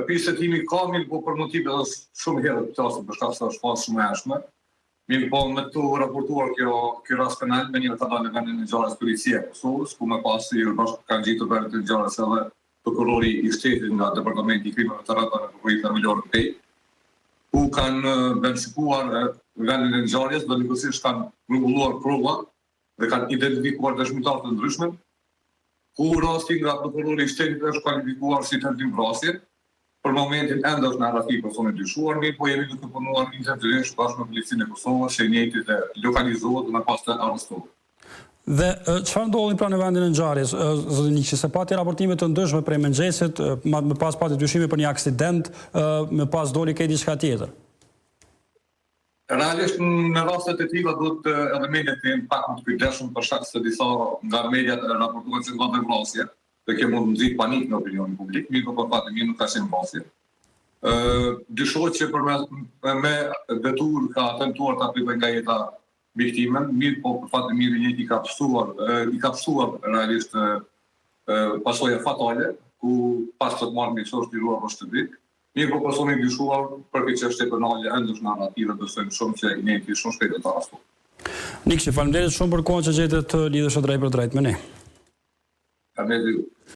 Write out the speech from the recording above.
Pisetimi ka mirë, po për motive dhe shumë herë të plasëm për shkak se është pasë shumë e hershme. Mirë po me të raportuar kjo rast penal me një të dalë në vendin e ngjarjes policia e Kosovës, ku më pas i bashkë kanë gjitur vendin e ngjarjes edhe prokurori i shtetit nga Departamenti i Krimeve të Rrethana në Prokuroria Themelore në Pejë, ku kanë verifikuar vendin e ngjarjes dhe njëkohësisht kanë grumbulluar prova dhe kanë identifikuar dëshmitar të ndryshëm, ku rasti nga prokurori i shtetit është kualifikuar si tentim vrasje. Për momentin ende është në arrestim personi dyshuar, mirë po jemi duke punuar intensivisht bashkë me policinë e Kosovës, që i njëjti të lokalizohet dhe më pas të arrestohet. Dhe çfarë ndodhi pra në vendin e ngjarjes? Zoti Nikçi, se pati raportime të ndryshme prej mëngjesit, më pas pati dyshime për një aksident, më pas doli ke diçka tjetër. Realisht në rastet e tilla duhet edhe mediat të jenë pak më të kujdesshëm për shkak se disa nga mediat raportojnë se ka vrasje, dhe kjo mund nxit panik në opinionin publik, mirë po për fatin mirë nuk ka qenë vrasje. Dyshohet që me vetur ka tentuar ta pripë nga jeta viktimën, mirë po për fatin mirë njëti i ka psuar realisht pasoja fatale, ku pas të marrë një çështë i ruar është të ditë. Mirë po personi i dyshuar për këtë çështje penale ende është në narrative, besojmë shumë që i njëjti shumë shpejt të arrestohet. Nikçi, faleminderit shumë për kohën që gjetët të lidhesh drejt për drejt me ne. Faleminderit.